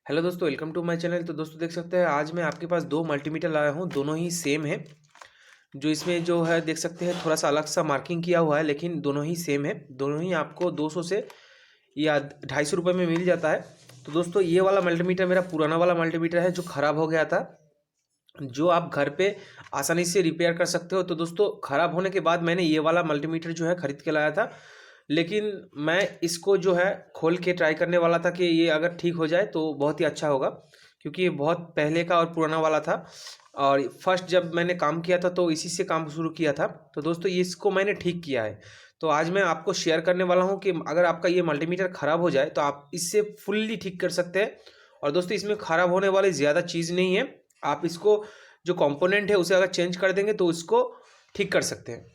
Hello दोस्तों, welcome to my channel. तो दोस्तों देख सकते हैं आज मैं आपके पास दो मल्टीमीटर लाया हूँ। दोनों ही सेम है। जो इसमें जो है देख सकते हैं थोड़ा सा अलग सा मार्किंग किया हुआ है, लेकिन दोनों ही सेम है। दोनों ही आपको 200 से या 250 रुपये में मिल जाता है। तो दोस्तों ये वाला मल्टीमीटर मेरा पुराना वाला मल्टीमीटर है जो ख़राब हो गया था, जो आप घर पे आसानी से रिपेयर कर सकते हो। तो दोस्तों ख़राब होने के बाद मैंने ये वाला मल्टीमीटर जो है ख़रीद के लाया था, लेकिन मैं इसको जो है खोल के ट्राई करने वाला था कि ये अगर ठीक हो जाए तो बहुत ही अच्छा होगा, क्योंकि ये बहुत पहले का और पुराना वाला था। और फर्स्ट जब मैंने काम किया था तो इसी से काम शुरू किया था। तो दोस्तों ये इसको मैंने ठीक किया है। तो आज मैं आपको शेयर करने वाला हूँ कि अगर आपका ये मल्टीमीटर ख़राब हो जाए तो आप इससे फुल्ली ठीक कर सकते हैं। और दोस्तों इसमें ख़राब होने वाली ज़्यादा चीज़ नहीं है। आप इसको जो कंपोनेंट है उसे अगर चेंज कर देंगे तो इसको ठीक कर सकते हैं।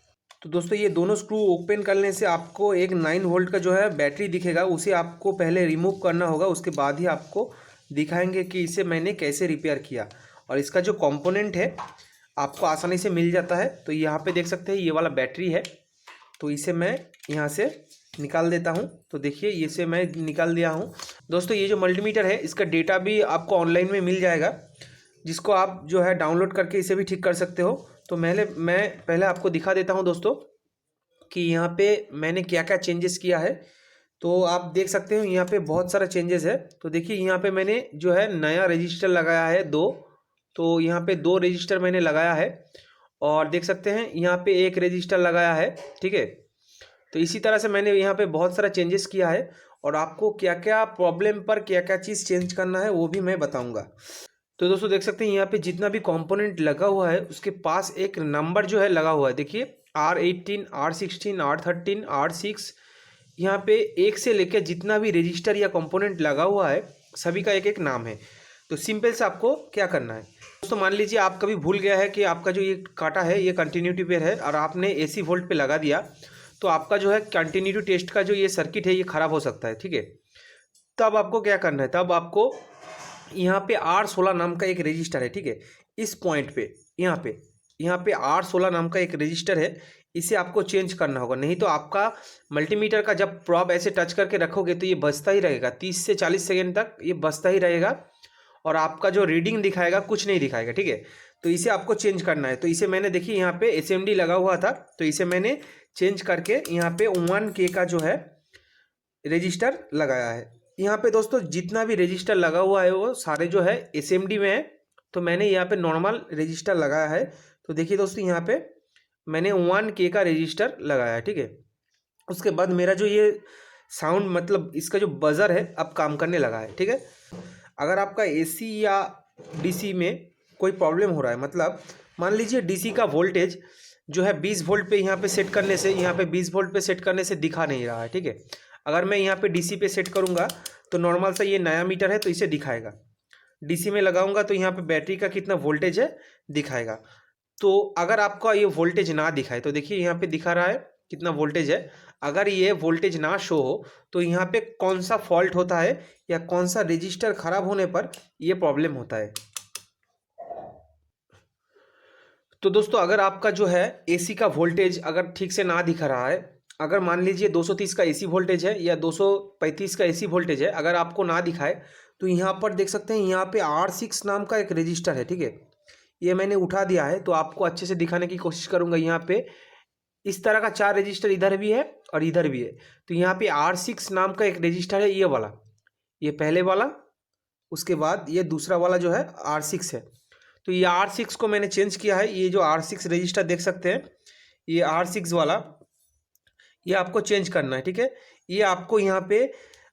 तो दोस्तों ये दोनों स्क्रू ओपन करने से आपको एक 9 वोल्ट का जो है बैटरी दिखेगा, उसे आपको पहले रिमूव करना होगा। उसके बाद ही आपको दिखाएंगे कि इसे मैंने कैसे रिपेयर किया। और इसका जो कंपोनेंट है आपको आसानी से मिल जाता है। तो यहाँ पे देख सकते हैं ये वाला बैटरी है, तो इसे मैं यहाँ से निकाल देता हूँ। तो देखिए इसे मैं निकाल दिया हूँ। दोस्तों ये जो मल्टीमीटर है इसका डेटा भी आपको ऑनलाइन में मिल जाएगा, जिसको आप जो है डाउनलोड करके इसे भी ठीक कर सकते हो। तो मैं पहले आपको दिखा देता हूं दोस्तों कि यहाँ पे मैंने क्या क्या चेंजेस किया है। तो आप देख सकते हो यहाँ पे बहुत सारा चेंजेस है। तो देखिए यहाँ पे मैंने जो है नया रजिस्टर लगाया है दो। तो यहाँ पे दो रजिस्टर मैंने लगाया है, और देख सकते हैं यहाँ पे एक रजिस्टर लगाया है। ठीक है। तो इसी तरह से मैंने यहाँ पे बहुत सारा चेंजेस किया है, और आपको क्या क्या प्रॉब्लम पर क्या क्या चीज़ चेंज करना है वो भी मैं बताऊँगा। तो दोस्तों देख सकते हैं यहाँ पे जितना भी कंपोनेंट लगा हुआ है उसके पास एक नंबर जो है लगा हुआ है। देखिए R18, R16, R13, R6, यहाँ पे एक से लेकर जितना भी रजिस्टर या कंपोनेंट लगा हुआ है सभी का एक एक नाम है। तो सिंपल से आपको क्या करना है दोस्तों, मान लीजिए आप कभी भूल गया है कि आपका जो ये काटा है ये कंटिन्यूटी पेयर है और आपने AC वोल्ट पे लगा दिया, तो आपका जो है कंटिन्यूटी टेस्ट का जो ये सर्किट है ये ख़राब हो सकता है। ठीक है। तब आपको क्या करना है, तब आपको यहाँ पे R16 नाम का एक रजिस्टर है। ठीक है। इस पॉइंट पे यहाँ पे R16 नाम का एक रजिस्टर है, इसे आपको चेंज करना होगा। नहीं तो आपका मल्टीमीटर का जब प्रॉब ऐसे टच करके रखोगे तो ये बजता ही रहेगा, 30 से 40 सेकेंड तक ये बजता ही रहेगा, और आपका जो रीडिंग दिखाएगा कुछ नहीं दिखाएगा। ठीक है। तो इसे आपको चेंज करना है। तो इसे मैंने देखिए यहाँ पे SMD लगा हुआ था, तो इसे मैंने चेंज करके यहाँ पे 1K का जो है रजिस्टर लगाया है। यहाँ पे दोस्तों जितना भी रजिस्टर लगा हुआ है वो सारे जो है SMD में है। तो मैंने यहाँ पे नॉर्मल रजिस्टर लगाया है। तो देखिए दोस्तों यहाँ पे मैंने 1K का रजिस्टर लगाया है। ठीक है। उसके बाद मेरा जो ये साउंड मतलब इसका जो बजर है अब काम करने लगा है। ठीक है। अगर आपका AC या DC में कोई प्रॉब्लम हो रहा है, मतलब मान लीजिए DC का वोल्टेज जो है 20 वोल्ट पे यहाँ पे सेट करने से, यहाँ पे 20 वोल्ट पे सेट करने से दिखा नहीं रहा है। ठीक है। अगर मैं यहाँ पे DC पे सेट करूँगा तो नॉर्मल सा ये नया मीटर है तो इसे दिखाएगा। DC में लगाऊंगा तो यहाँ पे बैटरी का कितना वोल्टेज है दिखाएगा। तो अगर आपका ये वोल्टेज ना दिखाए तो देखिए यहाँ पे दिखा रहा है कितना वोल्टेज है। अगर ये वोल्टेज ना शो हो तो यहाँ पे कौन सा फॉल्ट होता है या कौन सा रजिस्टर खराब होने पर ये प्रॉब्लम होता है। तो दोस्तों अगर आपका जो है AC का वोल्टेज अगर ठीक से ना दिखा रहा है, अगर मान लीजिए 230 का AC वोल्टेज है या 235 का AC वोल्टेज है, अगर आपको ना दिखाए तो यहाँ पर देख सकते हैं यहाँ पे R6 नाम का एक रजिस्टर है। ठीक है। ये मैंने उठा दिया है तो आपको अच्छे से दिखाने की कोशिश करूँगा। यहाँ पे इस तरह का 4 रजिस्टर इधर भी है और इधर भी है। तो यहाँ पे R6 नाम का एक रजिस्टर है, ये वाला, ये पहले वाला, उसके बाद ये दूसरा वाला जो है R6 है। तो ये R6 को मैंने चेंज किया है। ये जो R6 रजिस्टर देख सकते हैं, ये R6 वाला ये आपको चेंज करना है। ठीक है। ये आपको यहाँ पे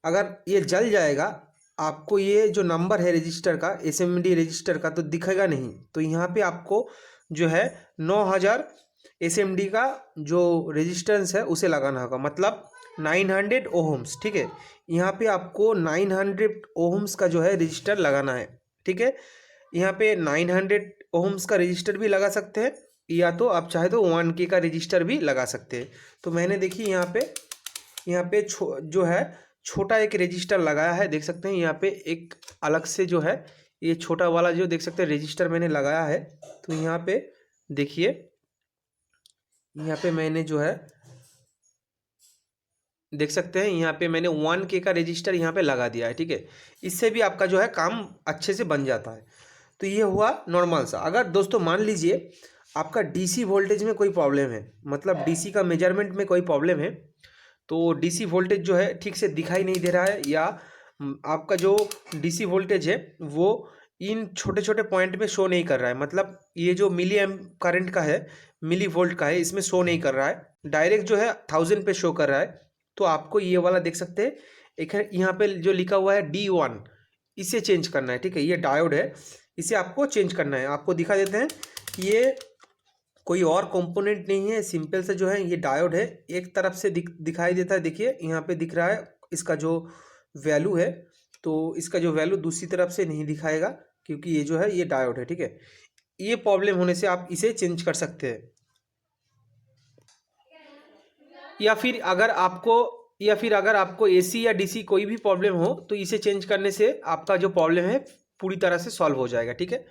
अगर ये जल जाएगा, आपको ये जो नंबर है रजिस्टर का SMD रजिस्टर का तो दिखेगा नहीं। तो यहाँ पे आपको जो है 9000 SMD का जो रेजिस्टेंस है उसे लगाना होगा, मतलब 900 ओहम्स। ठीक है। यहाँ पे आपको 900 ओहम्स का जो है रजिस्टर लगाना है। ठीक है। यहाँ पे 900 ओहम्स का रजिस्टर भी लगा सकते हैं, या तो आप चाहे तो 1K का रजिस्टर भी लगा सकते हैं। तो मैंने देखिए यहाँ पे जो है छोटा एक रजिस्टर लगाया है। देख सकते हैं यहाँ पे एक अलग से जो है ये छोटा वाला जो देख सकते हैं रजिस्टर मैंने लगाया है। तो यहाँ पे देखिए यहाँ पे मैंने जो है देख सकते हैं यहाँ पे मैंने 1K का रजिस्टर यहाँ पे लगा दिया है, ठीक है। इससे भी आपका जो है काम अच्छे से बन जाता है। तो ये हुआ नॉर्मल सा। अगर दोस्तों मान लीजिए आपका डीसी वोल्टेज में कोई प्रॉब्लम है, मतलब डीसी का मेजरमेंट में कोई प्रॉब्लम है, तो डीसी वोल्टेज जो है ठीक से दिखाई नहीं दे रहा है, या आपका जो डीसी वोल्टेज है वो इन छोटे छोटे पॉइंट में शो नहीं कर रहा है, मतलब ये जो मिली एम्प करंट का है, मिली वोल्ट का है, इसमें शो नहीं कर रहा है, डायरेक्ट जो है 1000 पे शो कर रहा है, तो आपको ये वाला देख सकते हैं, एक है यहाँ पे जो लिखा हुआ है D1, इसे चेंज करना है, ठीक है। ये डायोड है, इसे आपको चेंज करना है। आपको दिखा देते हैं, ये कोई और कंपोनेंट नहीं है, सिंपल से जो है ये डायोड है। एक तरफ से दिखाई देता है, देखिए यहाँ पे दिख रहा है इसका जो वैल्यू है, तो इसका जो वैल्यू दूसरी तरफ से नहीं दिखाएगा, क्योंकि ये जो है ये डायोड है, ठीक है। ये प्रॉब्लम होने से आप इसे चेंज कर सकते हैं, या फिर अगर आपको एसी या डीसी कोई भी प्रॉब्लम हो, तो इसे चेंज करने से आपका जो प्रॉब्लम है पूरी तरह से सॉल्व हो जाएगा, ठीक है।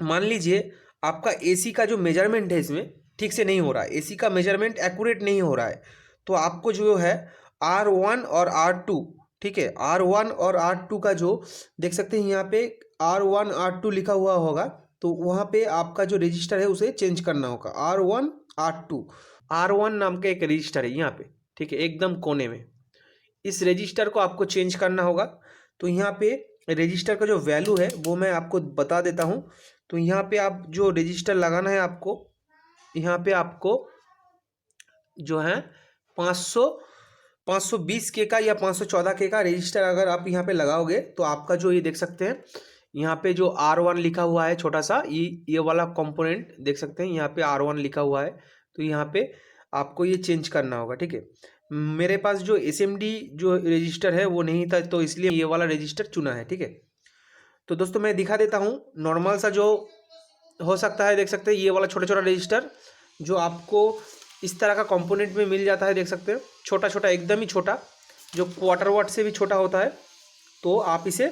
मान लीजिए आपका एसी का जो मेजरमेंट है इसमें ठीक से नहीं हो रहा है, एसी का मेजरमेंट एक्यूरेट नहीं हो रहा है, तो आपको जो है R1 और R2, ठीक है, R1 और R2 का जो देख सकते हैं यहाँ पे R1 R2 लिखा हुआ होगा, तो वहाँ पे आपका जो रजिस्टर है उसे चेंज करना होगा। R1 R2, R1 नाम का एक रजिस्टर है यहाँ पे, ठीक है, एकदम कोने में, इस रजिस्टर को आपको चेंज करना होगा। तो यहाँ पे रजिस्टर का जो वैल्यू है वो मैं आपको बता देता हूँ। तो यहाँ पे आप जो रजिस्टर लगाना है आपको, यहाँ पे आपको जो है 520K का या 514K का रजिस्टर अगर आप यहाँ पे लगाओगे, तो आपका जो ये देख सकते हैं यहाँ पे जो R1 लिखा हुआ है छोटा सा, ये वाला कंपोनेंट देख सकते हैं, यहाँ पे R1 लिखा हुआ है, तो यहाँ पे आपको ये चेंज करना होगा, ठीक है। मेरे पास जो SMD जो रजिस्टर है वो नहीं था, तो इसलिए ये वाला रजिस्टर चुना है, ठीक है। तो दोस्तों मैं दिखा देता हूँ नॉर्मल सा जो हो सकता है, देख सकते हैं ये वाला छोटा छोटा रजिस्टर जो आपको इस तरह का कंपोनेंट में मिल जाता है, देख सकते हैं छोटा छोटा, एकदम ही छोटा, जो क्वार्टर वाट से भी छोटा होता है, तो आप इसे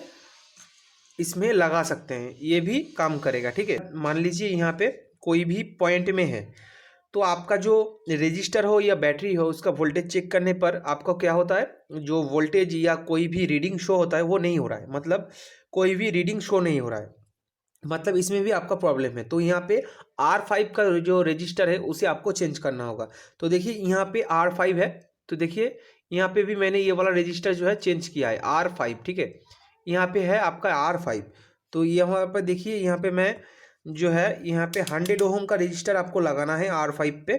इसमें लगा सकते हैं, ये भी काम करेगा, ठीक है। मान लीजिए यहाँ पे कोई भी पॉइंट में है, तो आपका जो रजिस्टर हो या बैटरी हो, उसका वोल्टेज चेक करने पर आपको क्या होता है, जो वोल्टेज या कोई भी रीडिंग शो होता है वो नहीं हो रहा है, मतलब कोई भी रीडिंग शो नहीं हो रहा है, मतलब इसमें भी आपका प्रॉब्लम है। तो यहाँ पे R5 का जो रजिस्टर है उसे आपको चेंज करना होगा। तो देखिए यहाँ पे R5 है, तो देखिए यहाँ पे भी मैंने ये वाला रजिस्टर जो है चेंज किया है R5, ठीक है। यहाँ पे है आपका R5, तो यहाँ पर देखिए यहाँ पे मैं जो है यहाँ पे 100 ओम का रजिस्टर आपको लगाना है R5 पे।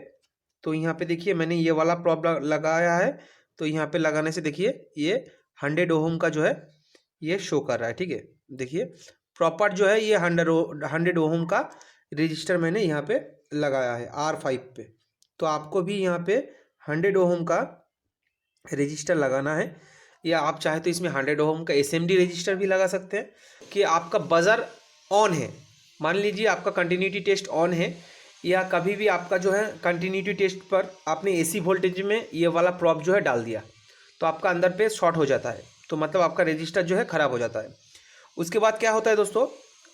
तो यहाँ पे देखिए मैंने ये वाला प्रॉब्लम लगाया है, तो यहाँ पे लगाने से देखिए ये 100 ओम का जो है ये शो कर रहा है, ठीक है। देखिए प्रॉपर जो है ये 100 ओम का रजिस्टर मैंने यहाँ पे लगाया है R5 पे। तो आपको भी यहाँ पे 100 ओम का रजिस्टर लगाना है, या आप चाहे तो इसमें 100 ओम का SMD रजिस्टर भी लगा सकते हैं। कि आपका बजर ऑन है, मान लीजिए आपका कंटिन्यूटी टेस्ट ऑन है, या कभी भी आपका जो है कंटिन्यूटी टेस्ट पर आपने AC वोल्टेज में ये वाला प्रॉप जो है डाल दिया, तो आपका अंदर पे शॉर्ट हो जाता है, तो मतलब आपका रजिस्टर जो है ख़राब हो जाता है। उसके बाद क्या होता है दोस्तों,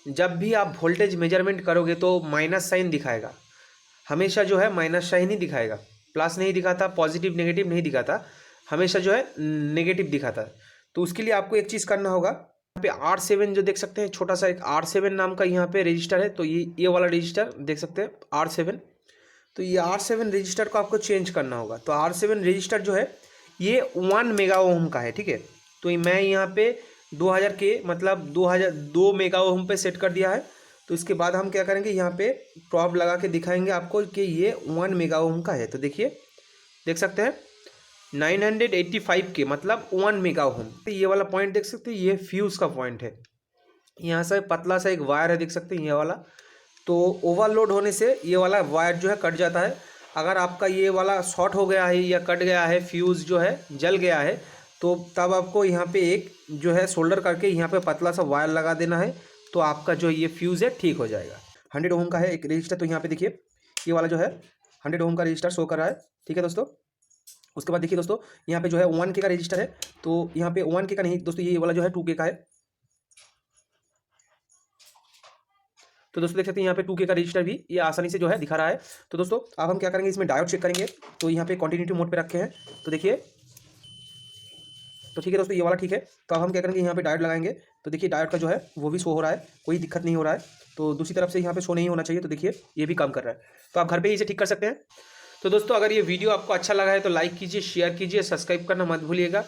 जब भी आप वोल्टेज मेजरमेंट करोगे तो माइनस साइन दिखाएगा, हमेशा जो है माइनस साइन ही दिखाएगा, प्लस नहीं दिखाता, पॉजिटिव नेगेटिव नहीं दिखाता, हमेशा जो है नेगेटिव दिखाता है। तो उसके लिए आपको एक चीज़ करना होगा, यहाँ पे R7 जो देख सकते हैं, छोटा सा एक R7 नाम का यहाँ पे रजिस्टर है, तो ये वाला रजिस्टर देख सकते हैं R7, तो ये R7 रजिस्टर को आपको चेंज करना होगा। तो R7 रजिस्टर जो है ये 1 मेगा ओम का है, ठीक है। तो मैं यहाँ पे 2000 के मतलब 2 मेगा ओम पे सेट कर दिया है। तो इसके बाद हम क्या करेंगे, यहाँ पे प्रॉब लगा के दिखाएंगे आपको कि ये 1 मेगा ओम का है। तो देखिए देख सकते हैं 985 के मतलब 1 मेगा ओम। तो ये वाला पॉइंट देख सकते हैं, ये फ्यूज़ का पॉइंट है, यहाँ से पतला सा एक वायर है, देख सकते हैं ये वाला। तो ओवरलोड होने से ये वाला वायर जो है कट जाता है। अगर आपका ये वाला शॉर्ट हो गया है या कट गया है, फ्यूज़ जो है जल गया है, तो तब आपको यहाँ पे एक जो है सोल्डर करके यहाँ पे पतला सा वायर लगा देना है, तो आपका जो ये फ्यूज़ है ठीक हो जाएगा। 100 ओम का है एक रजिस्टर, तो यहाँ पे देखिए ये वाला जो है 100 ओम का रजिस्टर शो कर रहा है, ठीक है दोस्तों। उसके बाद देखिए दोस्तों यहाँ पे जो है 1K का रजिस्टर है, तो यहाँ पे 1K का नहीं दोस्तों, ये वाला जो है 2K का है। तो दोस्तों देख सकते हैं यहाँ पे 2K का रजिस्टर भी ये आसानी से जो है दिखा रहा है। तो दोस्तों अब हम क्या करेंगे, इसमें डायोड चेक करेंगे। तो यहाँ पे कंटिन्यूटी मोड पे रखे हैं, तो देखिए तो ठीक है दोस्तों, ये वाला ठीक है। तो अब हम क्या करेंगे, यहाँ पे डायोड लगाएंगे। तो देखिए डायोड का जो है वो भी शो हो रहा है, कोई दिक्कत नहीं हो रहा है। तो दूसरी तरफ से यहाँ पे शो नहीं होना चाहिए। तो देखिए ये भी काम कर रहा है। तो आप घर पे ही इसे ठीक कर सकते हैं। तो दोस्तों अगर ये वीडियो आपको अच्छा लगा है तो लाइक कीजिए, शेयर कीजिए, सब्सक्राइब करना मत भूलिएगा।